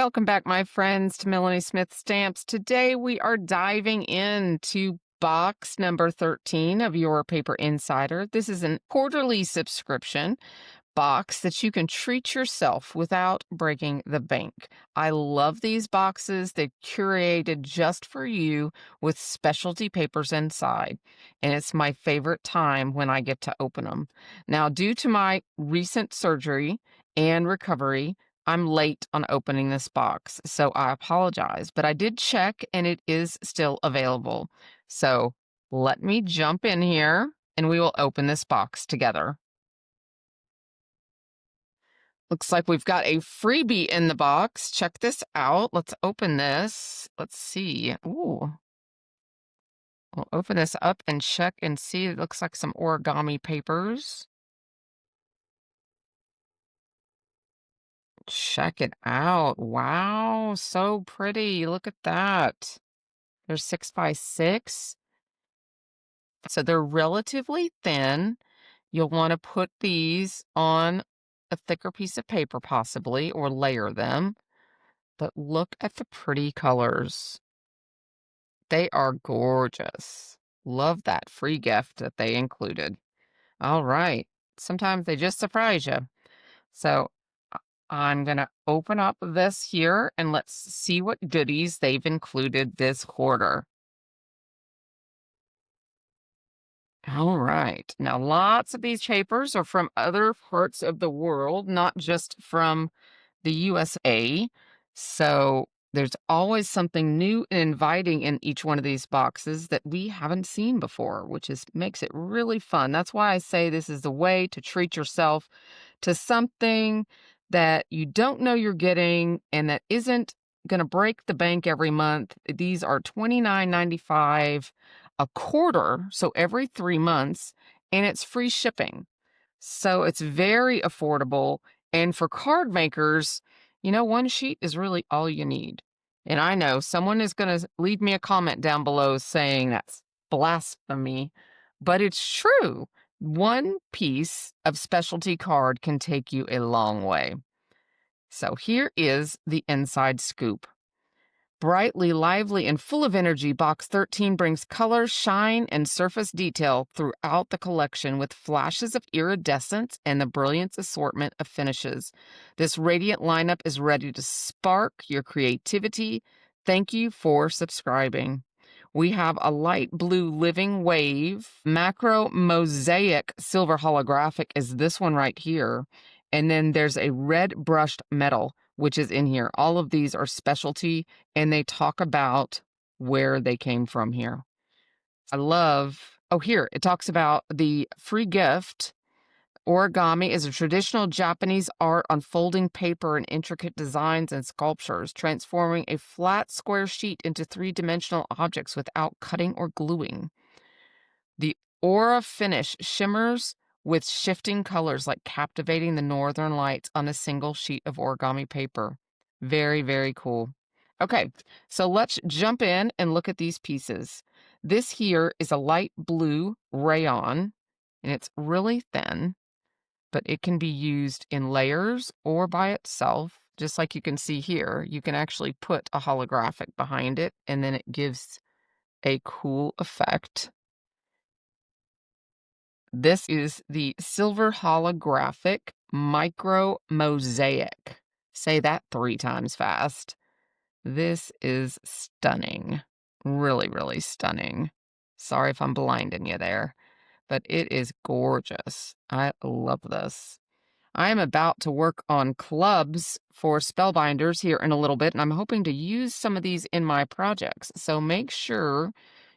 Welcome back, my friends, to Melanie Smith Stamps. Today we are diving into box number 13 of your Paper Insider. This is an quarterly subscription box that you can treat yourself without breaking the bank. I love these boxes. They're curated just for you with specialty papers inside, and it's my favorite time when I get to open them. Now, due to my recent surgery and recovery, I'm late on opening this box, so I apologize, but I did check and it is still available. So let me jump in here and we will open this box together. Looks like we've got a freebie in the box. Check this out. Let's open this. Let's see. Ooh. We'll open this up and check and see. It looks like some origami papers. Check it out. Wow, so pretty. Look at that. They're 6x6. So they're relatively thin. You'll want to put these on a thicker piece of paper possibly, or layer them. But look at the pretty colors. They are gorgeous. Love that free gift that they included. All right. Sometimes they just surprise you. So I'm going to open up this here and let's see what goodies they've included this quarter. All right. Now, lots of these papers are from other parts of the world, not just from the USA. So there's always something new and inviting in each one of these boxes that we haven't seen before, which makes it really fun. That's why I say this is the way to treat yourself to something that you don't know you're getting and that isn't going to break the bank every month. These are $29.95 a quarter, so every 3 months, and it's free shipping. So it's very affordable. And for card makers, one sheet is really all you need. And I know someone is going to leave me a comment down below saying that's blasphemy, but it's true. One piece of specialty card can take you a long way. So here is the inside scoop. Brightly, lively, and full of energy, Box 13 brings color, shine, and surface detail throughout the collection with flashes of iridescence and the brilliant assortment of finishes. This radiant lineup is ready to spark your creativity. Thank you for subscribing. We have a light blue living wave. Macro mosaic silver holographic is this one right here. And then there's a red brushed metal, which is in here. All of these are specialty, and they talk about where they came from here. I love, here, it talks about the free gift. Origami is a traditional Japanese art on folding paper and intricate designs and sculptures, transforming a flat square sheet into three-dimensional objects without cutting or gluing. The aura finish shimmers with shifting colors like captivating the northern lights on a single sheet of origami paper. Very, very cool. Okay, so let's jump in and look at these pieces. This here is a light blue rayon, and it's really thin, but it can be used in layers or by itself. Just like you can see here, you can actually put a holographic behind it, and then it gives a cool effect. This is the silver holographic micro mosaic. Say that 3 times fast. This is stunning. Really, really stunning. Sorry if I'm blinding you there, but it is gorgeous. I love this. I am about to work on clubs for Spellbinders here in a little bit, and I'm hoping to use some of these in my projects. So make sure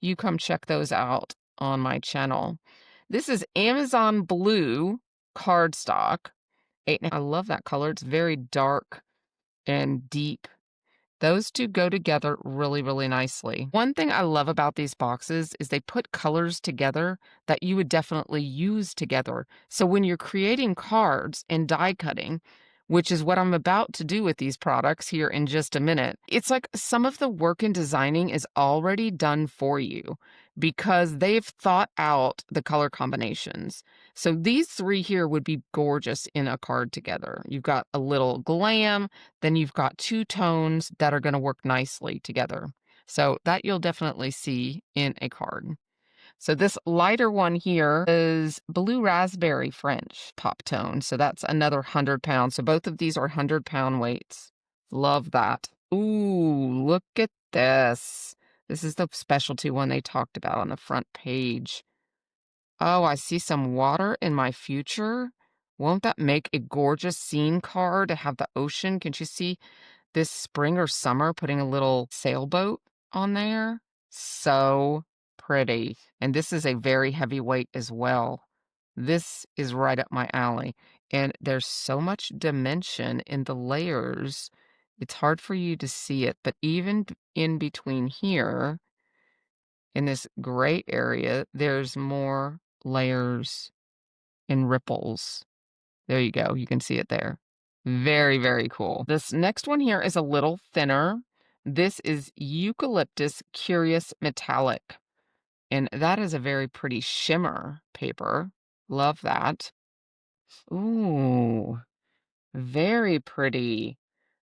you come check those out on my channel. This is Amazon Blue cardstock. I love that color. It's very dark and deep. Those two go together really, really nicely. One thing I love about these boxes is they put colors together that you would definitely use together. So when you're creating cards and die cutting, which is what I'm about to do with these products here in just a minute, it's like some of the work in designing is already done for you. because they've thought out the color combinations. So these three here would be gorgeous in a card together. You've got a little glam, then you've got two tones that are going to work nicely together. So that you'll definitely see in a card. So this lighter one here is blue raspberry French pop tone. So that's another 100 pounds. So both of these are 100-pound weights. Love that. Ooh, look at this. This is the specialty one they talked about on the front page. Oh, I see some water in my future. Won't that make a gorgeous scene card to have the ocean? Can you see this spring or summer putting a little sailboat on there? So pretty. And this is a very heavy weight as well. This is right up my alley. And there's so much dimension in the layers. It's hard for you to see it, but even in between here, in this gray area, there's more layers and ripples. There you go. You can see it there. Very, very cool. This next one here is a little thinner. This is Eucalyptus Curious Metallic. And that is a very pretty shimmer paper. Love that. Ooh, very pretty.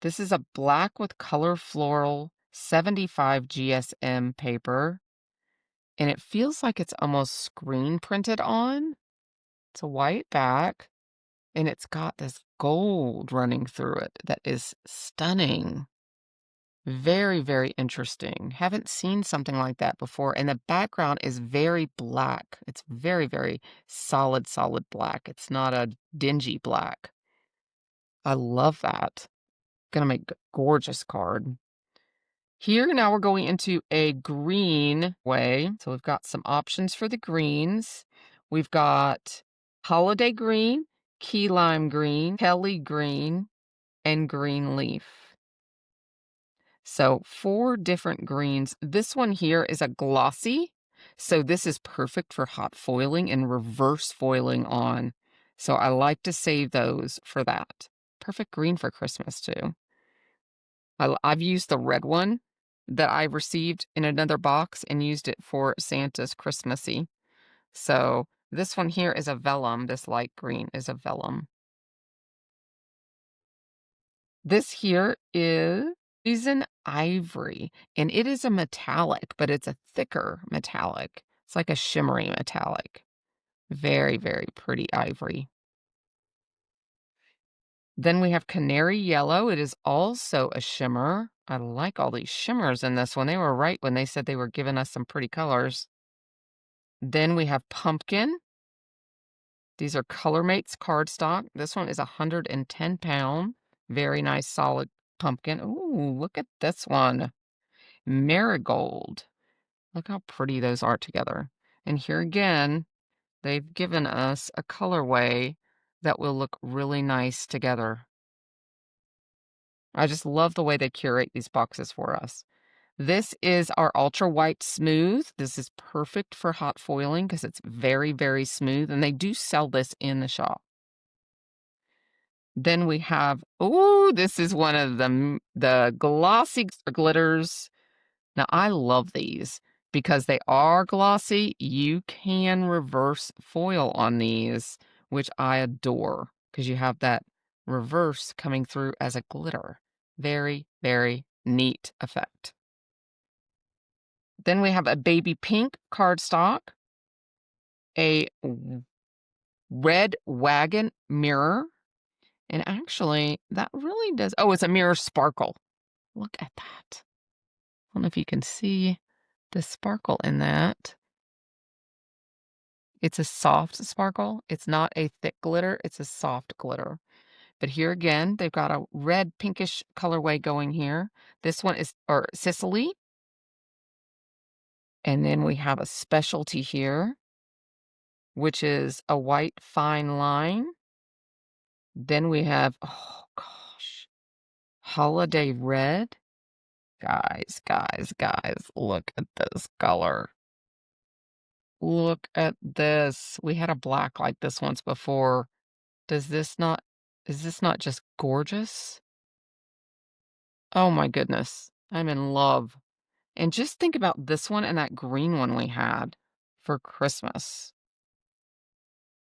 This is a black with color floral 75 GSM paper. And it feels like it's almost screen printed on. It's a white back. And it's got this gold running through it that is stunning. Very, very interesting. Haven't seen something like that before. And the background is very black. It's very, very solid, solid black. It's not a dingy black. I love that. Gonna make a gorgeous card. Here now we're going into a green way. So we've got some options for the greens. We've got holiday green, key lime green, Kelly green, and green leaf. So 4 different greens. This one here is a glossy. So this is perfect for hot foiling and reverse foiling on. So I like to save those for that. Perfect green for Christmas too. I've used the red one that I received in another box and used it for Santa's Christmassy. So this one here is a vellum. This light green is a vellum. This here is Poison Ivory, and it is a metallic, but it's a thicker metallic. It's like a shimmery metallic. Very, very pretty ivory. Then we have Canary Yellow. It is also a shimmer. I like all these shimmers in this one. They were right when they said they were giving us some pretty colors. Then we have Pumpkin. These are ColorMates cardstock. This one is 110 pound. Very nice, solid pumpkin. Ooh, look at this one. Marigold. Look how pretty those are together. And here again, they've given us a colorway that will look really nice together. I just love the way they curate these boxes for us. This is our Ultra White Smooth. This is perfect for hot foiling because it's very, very smooth, and they do sell this in the shop. Then we have, oh, this is one of the glossy glitters. Now, I love these because they are glossy. You can reverse foil on these, which I adore because you have that reverse coming through as a glitter. Very, very neat effect. Then we have a baby pink cardstock, a red wagon mirror, and actually that really does, oh, it's a mirror sparkle. Look at that. I don't know if you can see the sparkle in that. It's a soft sparkle. It's not a thick glitter. It's a soft glitter. But here again, they've got a red pinkish colorway going here. This one is Sicily. And then we have a specialty here, which is a white fine line. Then we have, oh gosh, holiday red. Guys, guys, guys, look at this color. Look at this. We had a black like this once before. Is this not just gorgeous? Oh my goodness. I'm in love. And just think about this one and that green one we had for Christmas.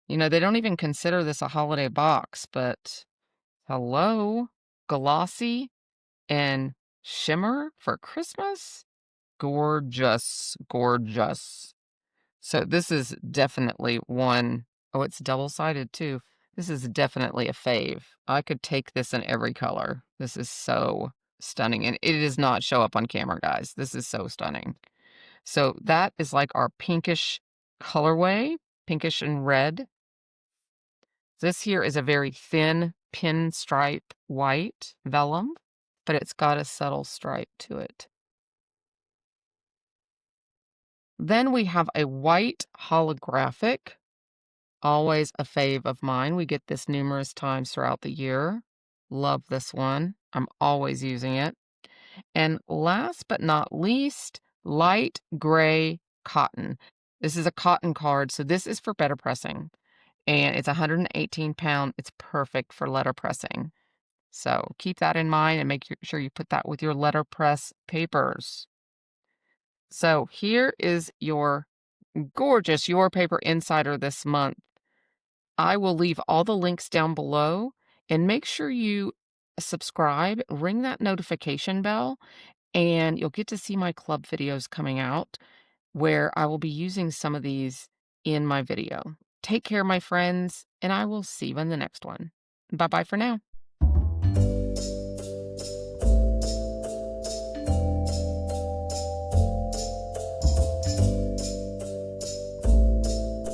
You know, they don't even consider this a holiday box, but hello, glossy and shimmer for Christmas? Gorgeous, gorgeous. So this is definitely one. Oh, it's double-sided too. This is definitely a fave. I could take this in every color. This is so stunning, and it does not show up on camera, guys. This is so stunning. So that is like our pinkish colorway, pinkish and red. This here is a very thin pinstripe white vellum, but it's got a subtle stripe to it. Then we have a white holographic, always a fave of mine. We get this numerous times throughout the year. Love this one. I'm always using it. And last but not least, light gray cotton. This is a cotton card, so this is for better pressing. And it's 118 pound. It's perfect for letterpressing. So keep that in mind and make sure you put that with your letterpress papers. So here is your gorgeous Your Paper Insider this month. I will leave all the links down below, and make sure you subscribe, ring that notification bell, and you'll get to see my club videos coming out where I will be using some of these in my video. Take care, my friends, and I will see you in the next one. Bye-bye for now.